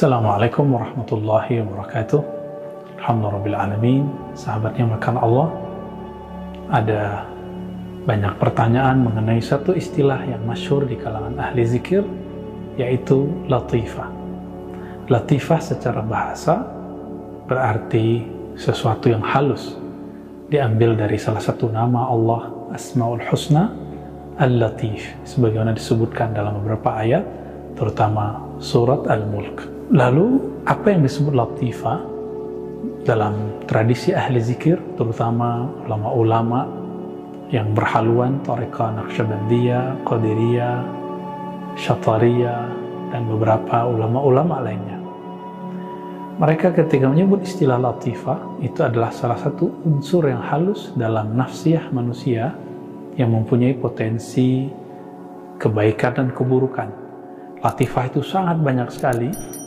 Assalamualaikum warahmatullahi wabarakatuh. Alhamdulillahirrahmanirrahim. Sahabat yang makan Allah, ada banyak pertanyaan mengenai satu istilah yang masyhur di kalangan ahli zikir, yaitu latifah. Latifah secara bahasa berarti sesuatu yang halus, diambil dari salah satu nama Allah, Asmaul Husna, Al-Latif, sebagaimana disebutkan dalam beberapa ayat, terutama surat Al-Mulk. Lalu, apa yang disebut latifah dalam tradisi ahli zikir, terutama ulama-ulama yang berhaluan Thariqah Naqsyabandiyah, Qadiriyah, Syatariyah, dan beberapa ulama-ulama lainnya. Mereka ketika menyebut istilah latifah, itu adalah salah satu unsur yang halus dalam nafsiyah manusia yang mempunyai potensi kebaikan dan keburukan. Latifah itu sangat banyak sekali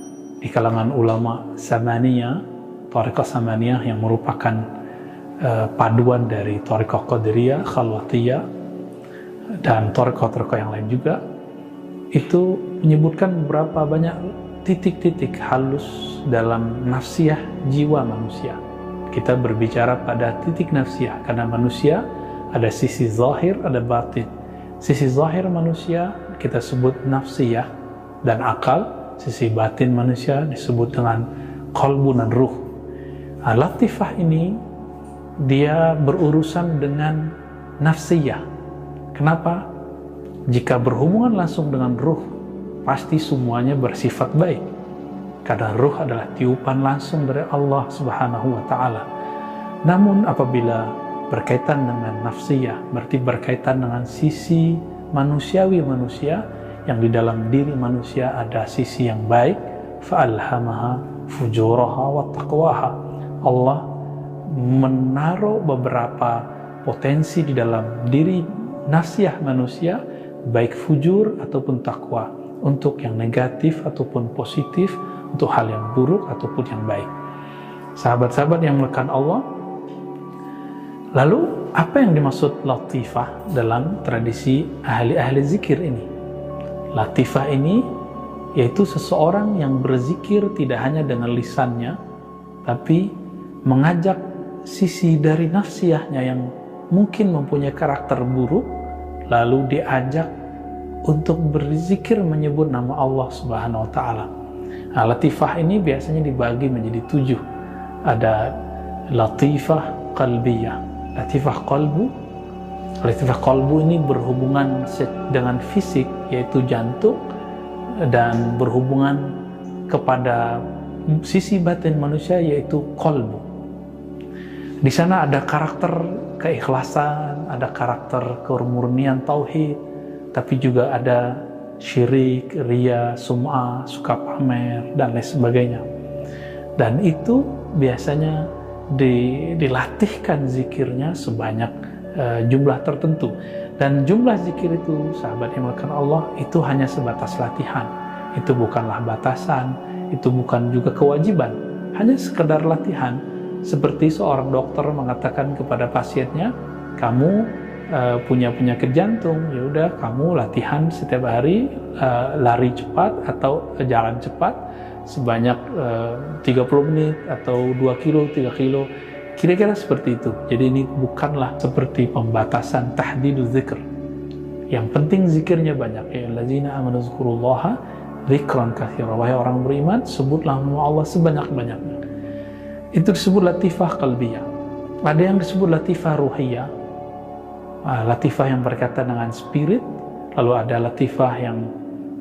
di kalangan ulama Samaniyah, Thariqah Samaniyah yang merupakan paduan dari Thariqah Qadiriyah, Khalwatiyah, dan Thariqah-Thariqah yang lain juga. Itu menyebutkan beberapa banyak titik-titik halus dalam nafsiyah jiwa manusia. Kita berbicara pada titik nafsiyah, karena manusia ada sisi zahir, ada batin. Sisi zahir manusia kita sebut nafsiyah dan akal. Sisi batin manusia disebut dengan qalbu dan ruh. Nah, latifah ini dia berurusan dengan nafsiyah. Kenapa? Jika berhubungan langsung dengan ruh, pasti semuanya bersifat baik. Karena ruh adalah tiupan langsung dari Allah Subhanahu wa Ta'ala. Namun apabila berkaitan dengan nafsiyah, berarti berkaitan dengan sisi manusiawi manusia, yang di dalam diri manusia ada sisi yang baik, fa'alhamaha fujuraha wa taqwaha. Allah menaruh beberapa potensi di dalam diri nafsiyah manusia, baik fujur ataupun takwa, untuk yang negatif ataupun positif, untuk hal yang buruk ataupun yang baik. Sahabat-sahabat yang melekat Allah, lalu apa yang dimaksud latifah dalam tradisi ahli-ahli zikir ini? Latifah ini yaitu seseorang yang berzikir tidak hanya dengan lisannya, tapi mengajak sisi dari nafsiyahnya yang mungkin mempunyai karakter buruk, lalu diajak untuk berzikir menyebut nama Allah Subhanahu wa Ta'ala. Nah, latifah ini biasanya dibagi menjadi 7. Ada latifah qalbiyah, latifah qalbu. Latifah qalbu ini berhubungan dengan fisik, yaitu jantung, dan berhubungan kepada sisi batin manusia, yaitu qalbu. Di sana ada karakter keikhlasan, ada karakter kemurnian tauhid, tapi juga ada syirik, riya, sum'ah, suka pamer, dan lain sebagainya. Dan itu biasanya dilatihkan zikirnya sebanyak jumlah tertentu. Dan jumlah zikir itu, sahabat yang melakukan Allah, itu hanya sebatas latihan. Itu bukanlah batasan, itu bukan juga kewajiban, hanya sekedar latihan. Seperti seorang dokter mengatakan kepada pasiennya, kamu punya penyakit jantung, ya udah kamu latihan setiap hari, lari cepat atau jalan cepat sebanyak 30 menit atau 2 kilo, 3 kilo. Kira-kira seperti itu. Jadi ini bukanlah seperti pembatasan tahdidu zikr. Yang penting zikirnya banyak. Ya allazina amanu zkurullaha dzikran katsira. Wahai orang beriman, sebutlah nama Allah sebanyak-banyaknya. Itu disebut latifah qalbiyah. Ada yang disebut latifah ruhiyah. Latifah yang berkaitan dengan spirit. Lalu ada latifah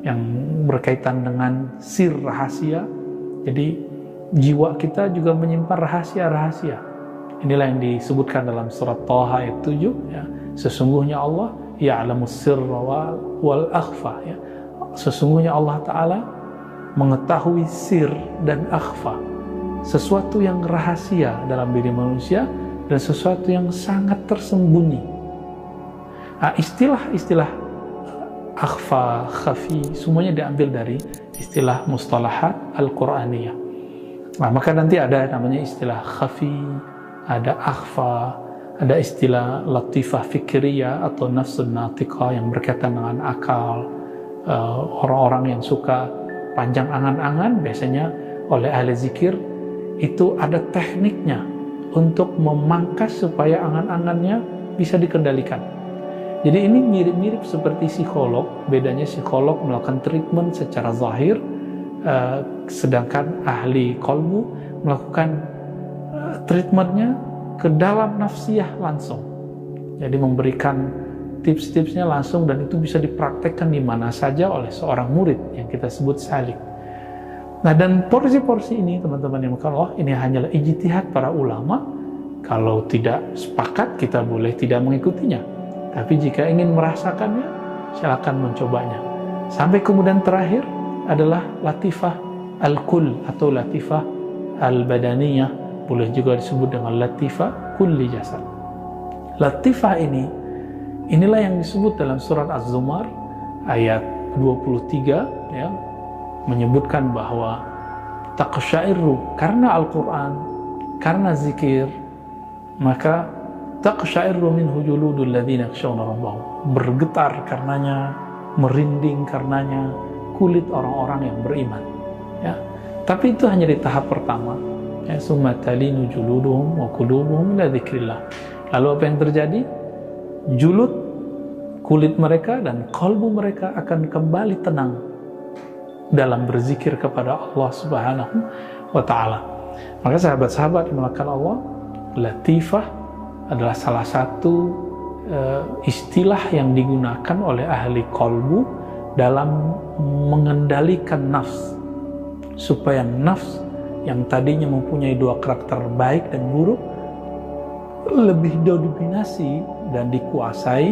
yang berkaitan dengan sir, rahasia. Jadi jiwa kita juga menyimpan rahasia-rahasia. Inilah yang disebutkan dalam surat Taha ayat 7, ya. Sesungguhnya Allah ya'lamus sirra wal akhfa, ya. Sesungguhnya Allah Ta'ala mengetahui sir dan akhfa, sesuatu yang rahasia dalam diri manusia dan sesuatu yang sangat tersembunyi. Nah, istilah-istilah akhfa, khafi, semuanya diambil dari istilah mustalahat al-Qur'aniyah. Nah, maka nanti ada namanya istilah khafi, ada akhfa, ada istilah latifah fikriyah atau nafsun natiqah yang berkaitan dengan akal, orang-orang yang suka panjang angan-angan, biasanya oleh ahli zikir itu ada tekniknya untuk memangkas supaya angan-angannya bisa dikendalikan. Jadi ini mirip-mirip seperti psikolog, bedanya psikolog melakukan treatment secara zahir, sedangkan ahli qalbu melakukan treatmentnya ke dalam nafsiyah langsung. Jadi memberikan tips-tipsnya langsung, dan itu bisa dipraktekkan di mana saja oleh seorang murid yang kita sebut salik. Nah, dan porsi-porsi ini teman-teman yang Allah, ini hanyalah ijtihad para ulama. Kalau tidak sepakat, kita boleh tidak mengikutinya. Tapi jika ingin merasakannya, silakan mencobanya. Sampai kemudian terakhir adalah latifah al-kull atau latifah al-badaniyah, boleh juga disebut dengan latifah kulli jasad. Latifah inilah yang disebut dalam surat Az-Zumar ayat 23, ya, menyebutkan bahwa taqsya'irru, karena Al-Quran, karena zikir, maka taqsya'irru minhu juludul ladzina yakhshawna rabbahum, bergetar karenanya, merinding karenanya kulit orang-orang yang beriman, ya. Tapi itu hanya di tahap pertama, ya, summa talinu juluduhum wa qulubuhum ila dzikrillah. Lalu apa yang terjadi? Julud, kulit mereka dan kalbu mereka akan kembali tenang dalam berzikir kepada Allah Subhanahu wa ta'ala. Maka sahabat-sahabat yang dimuliakan Allah, latifah adalah salah satu istilah yang digunakan oleh ahli kalbu dalam mengendalikan nafs, supaya nafs yang tadinya mempunyai dua karakter baik dan buruk lebih dominasi dan dikuasai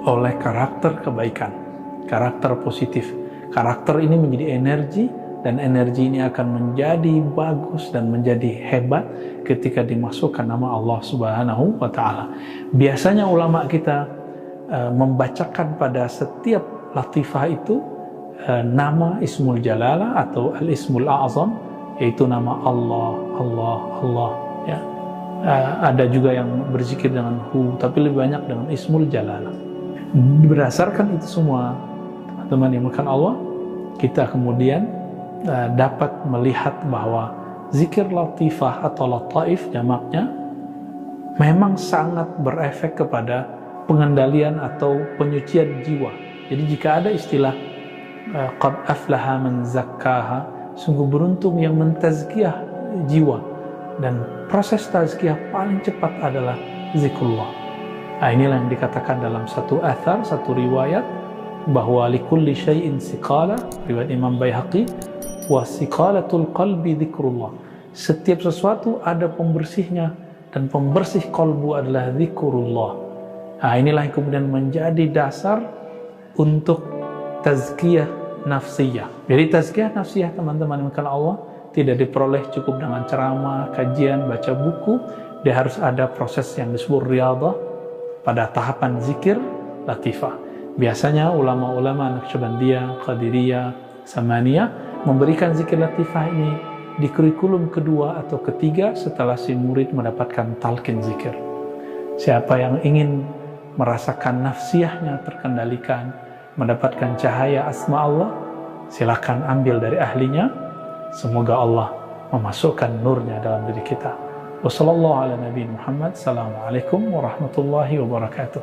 oleh karakter kebaikan, karakter positif. Karakter ini menjadi energi, dan energi ini akan menjadi bagus dan menjadi hebat ketika dimasukkan nama Allah Subhanahu wa ta'ala. Biasanya ulama kita membacakan pada setiap latifah itu nama Ismul Jalalah atau Al-Ismul A'zam, yaitu nama Allah, Allah, Allah, ya. Ada juga yang berzikir dengan hu, tapi lebih banyak dengan Ismul Jalalah. Berdasarkan itu semua, teman-teman yang dimuliakan Allah, kita kemudian dapat melihat bahwa zikir latifah atau lataif jamaknya memang sangat berefek kepada pengendalian atau penyucian jiwa. Jadi jika ada istilah qad aflaha man zakkaha, sungguh beruntung yang mentazkiyah jiwa, dan proses tazkiyah paling cepat adalah zikrullah. Nah, inilah yang dikatakan dalam satu athar, satu riwayat, bahwa likulli syai'in siqala, riwayat Imam Baihaqi, wa siqalatul qalbi zikrullah. Setiap sesuatu ada pembersihnya, dan pembersih kalbu adalah zikrullah. Nah, inilah yang kemudian menjadi dasar untuk tazkiyah nafsiyah. Jadi tazkiyah nafsiyah, teman-teman yang dimuliakan Allah, tidak diperoleh cukup dengan ceramah, kajian, baca buku. Dia harus ada proses yang disebut riyadhah pada tahapan zikir latifah. Biasanya ulama-ulama Naqsyabandiyah, Qadiriyah, Samaniyah memberikan zikir latifah ini di kurikulum kedua atau ketiga setelah si murid mendapatkan talqin zikir. Siapa yang ingin merasakan nafsiyahnya terkendalikan, mendapatkan cahaya asma Allah, silakan ambil dari ahlinya. Semoga Allah memasukkan nurnya dalam diri kita. Wassalamualaikum warahmatullahi wabarakatuh.